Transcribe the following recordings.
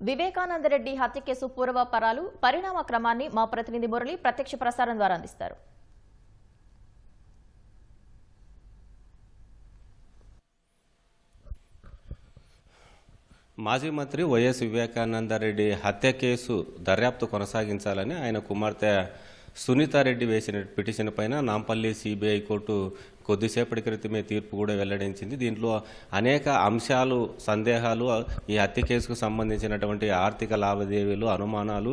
వివేకానందరెడ్డి హత్య కేసు పూర్వపరాలు పరిణామ క్రమాన్ని మా ప్రతినిధి మురళి ప్రత్యక్ష ప్రసారం ద్వారా అందిస్తారు. మాజీ మంత్రి వైఎస్ వివేకానందరెడ్డి హత్య కేసు దర్యాప్తు కొనసాగించాలని ఆయన కుమార్తె సునీతారెడ్డి వేసిన పిటిషన్ పైన నాంపల్లి సిబిఐ కోర్టు కొద్దిసేపటి క్రితమే తీర్పు కూడా వెల్లడించింది. దీంట్లో అనేక అంశాలు, సందేహాలు, ఈ హత్య కేసుకు సంబంధించినటువంటి ఆర్థిక లావాదేవీలు, అనుమానాలు,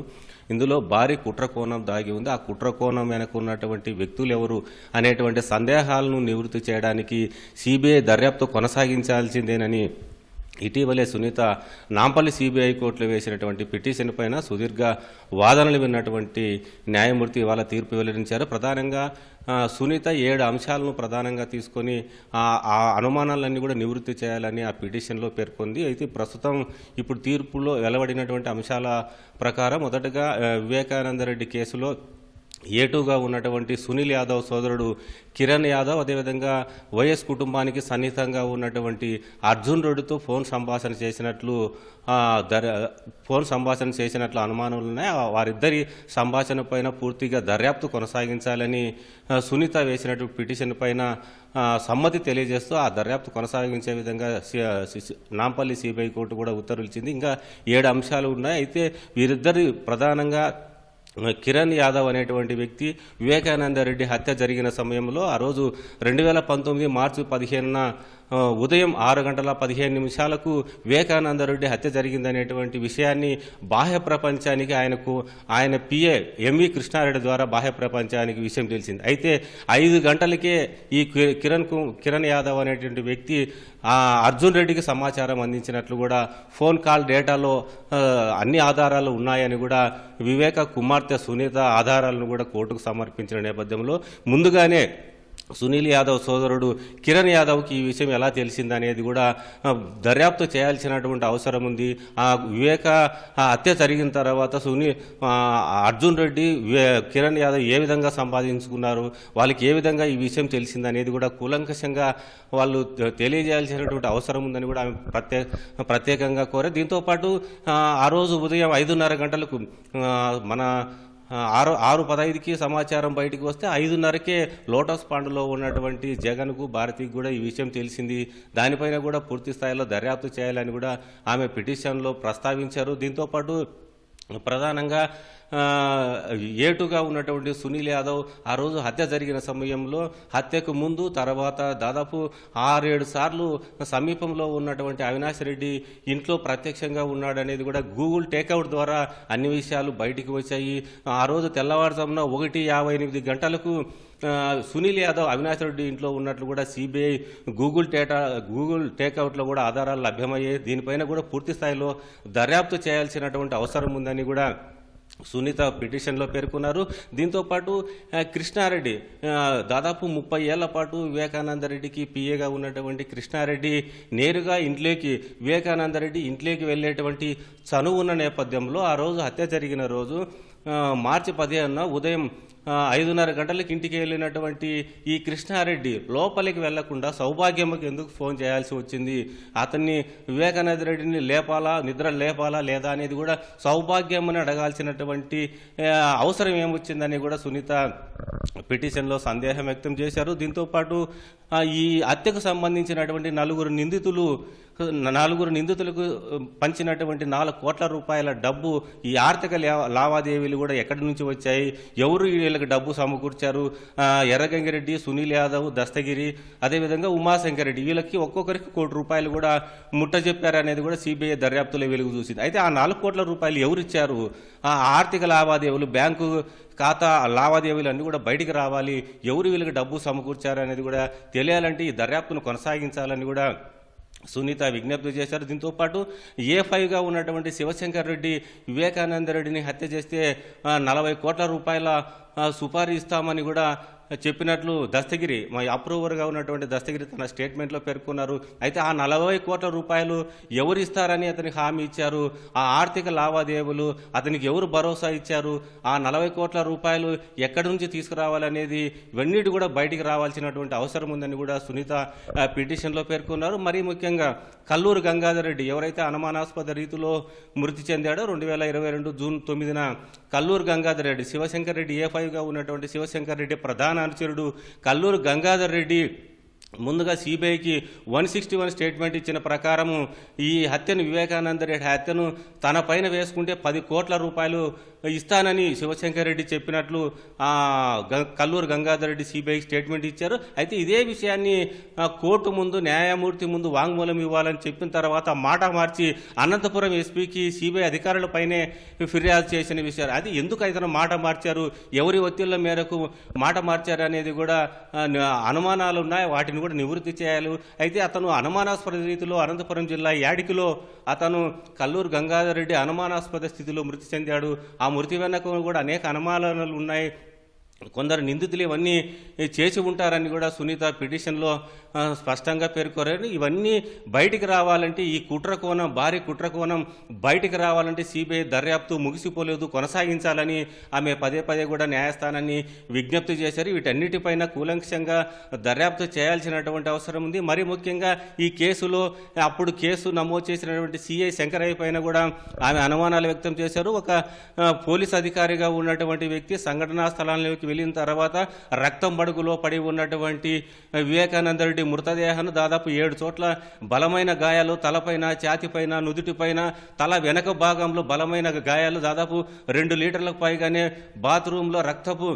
ఇందులో భారీ కుట్రకోణం దాగి ఉంది. ఆ కుట్రకోణం వెనక ఉన్నటువంటి వ్యక్తులు ఎవరు అనేటువంటి సందేహాలను నివృత్తి చేయడానికి సిబిఐ దర్యాప్తు కొనసాగించాల్సిందేనని ఇటీవలే సునీత నాంపల్లి సిబిఐ కోర్టులో వేసినటువంటి పిటిషన్ పైన సుదీర్ఘ వాదనలు విన్నటువంటి న్యాయమూర్తి ఇవాళ తీర్పు వెల్లడించారు. ప్రధానంగా సునీత 7 అంశాలను ప్రధానంగా తీసుకొని ఆ అనుమానాలన్నీ కూడా నివృత్తి చేయాలని ఆ పిటిషన్లో పేర్కొంది. అయితే ప్రస్తుతం ఇప్పుడు తీర్పులో వెలువడినటువంటి అంశాల ప్రకారం మొదటగా వివేకానందరెడ్డి కేసులో ఏటుగా ఉన్నటువంటి సునీల్ యాదవ్ సోదరుడు కిరణ్ యాదవ్, అదేవిధంగా వైఎస్ కుటుంబానికి సన్నిహితంగా ఉన్నటువంటి అర్జున్ రెడ్డితో ఫోన్ సంభాషణ చేసినట్లు అనుమానాలు ఉన్నాయి. వారిద్దరి సంభాషణ పైన పూర్తిగా దర్యాప్తు కొనసాగించాలని సునీత వేసినటువంటి పిటిషన్ పైన సమ్మతి తెలియజేస్తూ ఆ దర్యాప్తు కొనసాగించే విధంగా నాంపల్లి సిబిఐ కోర్టు కూడా ఉత్తర్వులు ఇచ్చింది. ఇంకా 7 అంశాలు ఉన్నాయి. అయితే వీరిద్దరి ప్రధానంగా కిరణ్ యాదవ్ అనేటువంటి వ్యక్తి వివేకానందరెడ్డి హత్య జరిగిన సమయంలో ఆ రోజు 2019 మార్చి 15న ఉదయం 6:15 వివేకానందరెడ్డి హత్య జరిగిందనేటువంటి విషయాన్ని బాహ్య ప్రపంచానికి ఆయన పిఏ ఎంవి కృష్ణారెడ్డి ద్వారా బాహ్య ప్రపంచానికి విషయం తెలిసింది. అయితే 5 గంటలకే ఈ కిరణ్ యాదవ్ అనేటువంటి వ్యక్తి అర్జున్ రెడ్డికి సమాచారం అందించినట్లు కూడా ఫోన్ కాల్ డేటాలో అన్ని ఆధారాలు ఉన్నాయని కూడా వివేక కుమార్తె సునీత ఆధారాలను కూడా కోర్టుకు సమర్పించిన నేపథ్యంలో ముందుగానే సునీల్ యాదవ్ సోదరుడు కిరణ్ యాదవ్కి ఈ విషయం ఎలా తెలిసిందనేది కూడా దర్యాప్తు చేయాల్సినటువంటి అవసరం ఉంది. వివేక హత్య జరిగిన తర్వాత అర్జున్ రెడ్డి కిరణ్ యాదవ్ ఏ విధంగా సంపాదించుకున్నారు, వాళ్ళకి ఏ విధంగా ఈ విషయం తెలిసిందనేది కూడా కూలంకషంగా వాళ్ళు తెలియజేయాల్సినటువంటి అవసరం ఉందని కూడా ఆమె ప్రత్యేకంగా కోరారు. దీంతోపాటు ఆ రోజు ఉదయం 5:30 గంటలకు మన 6:15కి సమాచారం బయటికి వస్తే 5:30కే లోటస్ పాండ్లో ఉన్నటువంటి జగన్కు, భారతికి కూడా ఈ విషయం తెలిసింది. దానిపైన కూడా పూర్తి స్థాయిలో దర్యాప్తు చేయాలని కూడా ఆమె పిటిషన్లో ప్రస్తావించారు. దీంతోపాటు ప్రధానంగా ఏటుగా ఉన్నటువంటి సునీల్ యాదవ్ ఆ రోజు హత్య జరిగిన సమయంలో హత్యకు ముందు తర్వాత దాదాపు 6-7 సార్లు సమీపంలో ఉన్నటువంటి అవినాష్ రెడ్డి ఇంట్లో ప్రత్యక్షంగా ఉన్నాడనేది కూడా గూగుల్ టేక్అవుట్ ద్వారా అన్ని విషయాలు బయటికి వచ్చాయి. ఆ రోజు తెల్లవారుజామున 1:58 గంటలకు సునీల్ యాదవ్ అవినాష్ రెడ్డి ఇంట్లో ఉన్నట్లు కూడా సిబిఐ గూగుల్ టేక్అవుట్లో కూడా ఆధారాలు లభ్యమయ్యాయి. దీనిపైన కూడా పూర్తి స్థాయిలో దర్యాప్తు చేయాల్సినటువంటి అవసరం ఉందని కూడా సునీత పిటిషన్లో పేర్కొన్నారు. దీంతోపాటు కృష్ణారెడ్డి దాదాపు 30 ఏళ్ల పాటు వివేకానందరెడ్డికి పిఏగా ఉన్నటువంటి కృష్ణారెడ్డి నేరుగా వివేకానందరెడ్డి ఇంట్లోకి వెళ్ళేటువంటి చనువు ఉన్న నేపథ్యంలో ఆ రోజు హత్య జరిగిన రోజు మార్చి 15న ఉదయం 5:30 గంటలకు ఇంటికి వెళ్ళినటువంటి ఈ కృష్ణారెడ్డి లోపలికి వెళ్లకుండా సౌభాగ్యమ్మకి ఎందుకు ఫోన్ చేయాల్సి వచ్చింది, అతన్ని వివేకానందరెడ్డిని నిద్ర లేపాలా లేదా అనేది కూడా సౌభాగ్యమ్మని అడగాల్సినటువంటి అవసరం ఏమొచ్చిందని కూడా సునీత పిటిషన్లో సందేహం వ్యక్తం చేశారు. దీంతోపాటు ఈ హత్యకు సంబంధించినటువంటి 4 నిందితులకు పంచినటువంటి 4 కోట్ల రూపాయల డబ్బు, ఈ ఆర్థిక లావాదేవీలు కూడా ఎక్కడి నుంచి వచ్చాయి, ఎవరు వీళ్ళకి డబ్బు సమకూర్చారు, ఎర్రగంగిరెడ్డి, సునీల్ యాదవ్, దస్తగిరి, అదేవిధంగా ఉమాశంకర్ రెడ్డి, వీళ్ళకి ఒక్కొక్కరికి 1 కోటి రూపాయలు కూడా ముట్టజెప్పారనేది కూడా సిబిఐ దర్యాప్తులో వెలుగు చూసింది. అయితే ఆ 4 కోట్ల రూపాయలు ఎవరిచ్చారు, ఆ ఆర్థిక లావాదేవీలు, బ్యాంకు ఖాతా లావాదేవీలు అన్నీ కూడా బయటికి రావాలి, ఎవరు వీళ్ళకి డబ్బు సమకూర్చారు అనేది కూడా తెలియాలంటే ఈ దర్యాప్తును కొనసాగించాలని కూడా సునీత విజ్ఞప్తి చేశారు. దీంతోపాటు A5గా ఉన్నటువంటి శివశంకర్ రెడ్డి వివేకానందరెడ్డిని హత్య చేస్తే 40 కోట్ల రూపాయల సుపారీ ఇస్తామని కూడా చెప్పినట్లు దస్తగిరి మా అప్రూవర్గా ఉన్నటువంటి దస్తగిరి తన స్టేట్మెంట్లో పేర్కొన్నారు. అయితే ఆ 40 కోట్ల రూపాయలు ఎవరు ఇస్తారని అతనికి హామీ ఇచ్చారు, ఆ ఆర్థిక లావాదేవీలు అతనికి ఎవరు భరోసా ఇచ్చారు, ఆ 40 కోట్ల రూపాయలు ఎక్కడి నుంచి తీసుకురావాలనేది ఇవన్నీ కూడా బయటికి రావాల్సినటువంటి అవసరం ఉందని కూడా సునీత పిటిషన్లో పేర్కొన్నారు. మరీ ముఖ్యంగా కల్లూరు గంగాధర్ రెడ్డి ఎవరైతే అనుమానాస్పద రీతిలో మృతి చెందాడో 2022 జూన్ 9న కల్లూరు గంగాధర్ రెడ్డి, శివశంకర్ రెడ్డి A5గా ఉన్నటువంటి శివశంకర్ రెడ్డి ప్రధాన అనుచరుడు కల్లూరు గంగాధర్ రెడ్డి ముందుగా సిబిఐకి 161 స్టేట్మెంట్ ఇచ్చిన ప్రకారము ఈ హత్యను, వివేకానంద రెడ్డి హత్యను తన పైన వేసుకుంటే 10 కోట్ల రూపాయలు ఇస్తానని శివశంకర్ రెడ్డి చెప్పినట్లు కల్లూరు గంగాధర్ రెడ్డి సిబిఐకి స్టేట్మెంట్ ఇచ్చారు. అయితే ఇదే విషయాన్ని కోర్టు ముందు న్యాయమూర్తి ముందు వాంగ్మూలం ఇవ్వాలని చెప్పిన తర్వాత మాట మార్చి అనంతపురం ఎస్పీకి సిబిఐ అధికారులపైనే ఫిర్యాదు చేసిన విషయాలు. అది ఎందుకు ఇతను మాట మార్చారు, ఎవరి ఒత్తిళ్ల మేరకు మాట మార్చారు అనేది కూడా అనుమానాలు ఉన్నాయి. వాటిని కూడా నివృత్తి చేయాలి. అయితే అతను అనుమానాస్పద రీతిలో అనంతపురం జిల్లా యాడికిలో అతను కల్లూరు గంగాధర్ రెడ్డి అనుమానాస్పద స్థితిలో మృతి చెందాడు. ఆ మృతి వెనక కూడా అనేక అనుమానాలు ఉన్నాయి. కొందరు నిందితులు ఇవన్నీ చేసి ఉంటారని కూడా సునీత పిటిషన్లో స్పష్టంగా పేర్కొన్నారు. ఇవన్నీ బయటికి రావాలంటే ఈ కుట్రకోణం, భారీ కుట్రకోణం బయటికి రావాలంటే సిబిఐ దర్యాప్తు ముగిసిపోలేదు, కొనసాగించాలని ఆమె పదే పదే కూడా న్యాయస్థానాన్ని విజ్ఞప్తి చేశారు. వీటన్నిటిపైన కూలంకషంగా దర్యాప్తు చేయాల్సినటువంటి అవసరం ఉంది. మరీ ముఖ్యంగా ఈ కేసులో అప్పుడు కేసు నమోదు చేసినటువంటి సిఐ శంకరయ్య పైన కూడా ఆమె అనుమానాలు వ్యక్తం చేశారు. ఒక పోలీస్ అధికారిగా ఉన్నటువంటి వ్యక్తి సంఘటనా స్థలానికి వెళ్ళిన తర్వాత రక్తం మడుగులో పడి ఉన్నటువంటి వివేకానంద రెడ్డి మృతదేహాన్ని దాదాపు 7 చోట్ల బలమైన గాయాలు, తలపైన, ఛాతిపైన, నుదుటిపైన, తల వెనక భాగంలో బలమైన గాయాలు, దాదాపు 2 లీటర్లకు పైగానే బాత్రూంలో రక్తపు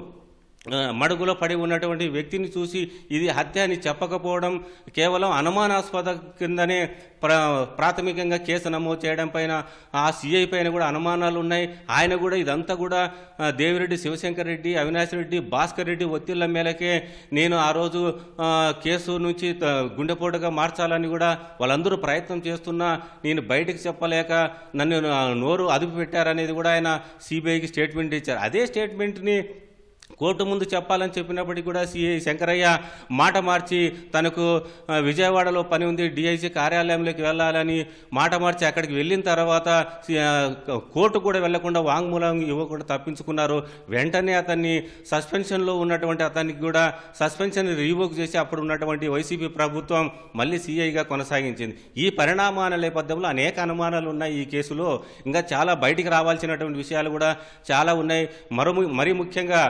మడుగులో పడి ఉన్నటువంటి వ్యక్తిని చూసి ఇది హత్య అని చెప్పకపోవడం, కేవలం అనుమానాస్పద కిందనే ప్రాథమికంగా కేసు నమోదు చేయడం పైన ఆ సిఐ పైన కూడా అనుమానాలు ఉన్నాయి. ఆయన కూడా ఇదంతా కూడా దేవిరెడ్డి, శివశంకర్ రెడ్డి, అవినాష్ రెడ్డి, భాస్కర్ రెడ్డి ఒత్తిళ్ల మేలకే నేను ఆ రోజు కేసు నుంచి గుండెపోటుగా మార్చాలని కూడా వాళ్ళందరూ ప్రయత్నం చేస్తున్నా నేను బయటకు చెప్పలేక నన్ను నోరు అదుపు పెట్టారనేది కూడా ఆయన సిబిఐకి స్టేట్మెంట్ ఇచ్చారు. అదే స్టేట్మెంట్ని కోర్టు ముందు చెప్పాలని చెప్పినప్పటికీ కూడా సిఐ శంకరయ్య మాట మార్చి తనకు విజయవాడలో పని ఉంది, డిఐజీ కార్యాలయంలోకి వెళ్ళాలని మాట మార్చి అక్కడికి వెళ్ళిన తర్వాత కోర్టు కూడా వెళ్లకుండా వాంగ్మూలం ఇవ్వకుండా తప్పించుకున్నారు. వెంటనే అతన్ని సస్పెన్షన్లో ఉన్నటువంటి అతనికి కూడా సస్పెన్షన్ రీవోక్ చేసి అప్పుడు ఉన్నటువంటి వైసీపీ ప్రభుత్వం మళ్ళీ సిఐగా కొనసాగించింది. ఈ పరిణామాల నేపథ్యంలో అనేక అనుమానాలు ఉన్నాయి. ఈ కేసులో ఇంకా చాలా బయటికి రావాల్సినటువంటి విషయాలు కూడా చాలా ఉన్నాయి. మరీ ముఖ్యంగా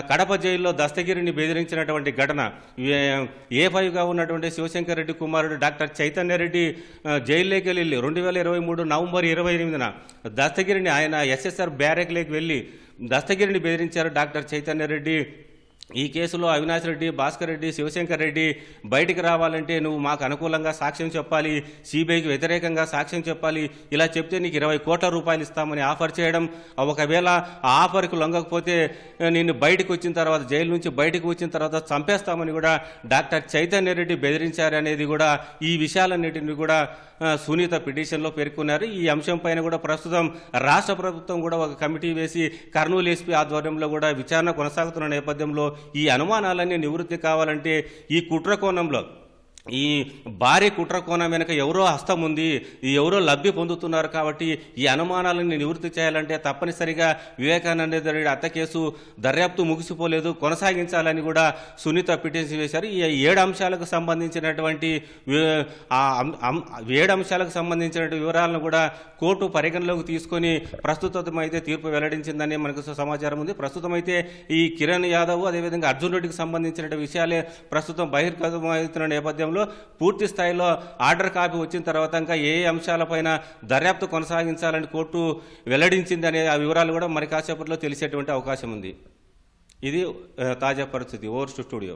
కడప జైల్లో దస్తగిరిని బెదిరించినటువంటి ఘటన, A5గా ఉన్నటువంటి శివశంకర్ రెడ్డి కుమారుడు డాక్టర్ చైతన్య రెడ్డి జైల్లోకి వెళ్ళి 2023 నవంబర్ 28న దస్తగిరిని ఆయన SSR బ్యారెక్లోకి వెళ్ళి దస్తగిరిని బెదిరించారు డాక్టర్ చైతన్య రెడ్డి. ఈ కేసులో అవినాష్ రెడ్డి, భాస్కర్ రెడ్డి, శివశంకర్ రెడ్డి బయటికి రావాలంటే నువ్వు మాకు అనుకూలంగా సాక్ష్యం చెప్పాలి, సిబిఐకి వ్యతిరేకంగా సాక్ష్యం చెప్పాలి, ఇలా చెప్తే నీకు 20 కోట్ల రూపాయలు ఇస్తామని ఆఫర్ చేయడం, ఒకవేళ ఆ ఆఫర్కు లొంగకపోతే నిన్ను బయటకు వచ్చిన తర్వాత, జైలు నుంచి బయటకు వచ్చిన తర్వాత చంపేస్తామని కూడా డాక్టర్ చైతన్య రెడ్డి బెదిరించారనేది కూడా ఈ విషయాలన్నిటిని కూడా సునీత పిటిషన్లో పేర్కొన్నారు. ఈ అంశం పైన కూడా ప్రస్తుతం రాష్ట్ర ప్రభుత్వం కూడా ఒక కమిటీ వేసి కర్నూలు ఎస్పీ ఆధ్వర్యంలో కూడా విచారణ కొనసాగుతున్న నేపథ్యంలో ఈ అనుమానాలన్నీ నివృత్తి కావాలంటే ఈ కుట్రకోణంలో, ఈ భారీ కుట్రకోణం వెనుక ఎవరో హస్తం ఉంది, ఎవరో లబ్ధి పొందుతున్నారు. కాబట్టి ఈ అనుమానాలను నివృత్తి చేయాలంటే తప్పనిసరిగా వివేకానంద రెడ్డి హత్య కేసు దర్యాప్తు ముగిసిపోలేదు, కొనసాగించాలని కూడా సునీత పిటిషన్ వేశారు. ఈ 7 అంశాలకు సంబంధించినటువంటి 7 అంశాలకు సంబంధించిన వివరాలను కూడా కోర్టు పరిగణలోకి తీసుకొని ప్రస్తుతం అయితే తీర్పు వెల్లడించిందని మనకు సమాచారం ఉంది. ప్రస్తుతం అయితే ఈ కిరణ్ యాదవ్ అదేవిధంగా అర్జున్ రెడ్డికి సంబంధించిన విషయాలే ప్రస్తుతం బహిర్గతమవుతున్న నేపథ్యంలో పూర్తి స్థాయిలో ఆర్డర్ కాపీ వచ్చిన తర్వాత ఇంకా ఏ అంశాలపైన దర్యాప్తు కొనసాగించాలని కోర్టు వెల్లడించింది అనే ఆ వివరాలు కూడా మరి కాసేపట్లో తెలిసేటువంటి అవకాశం ఉంది. ఇది తాజా పరిస్థితి. Over to studio.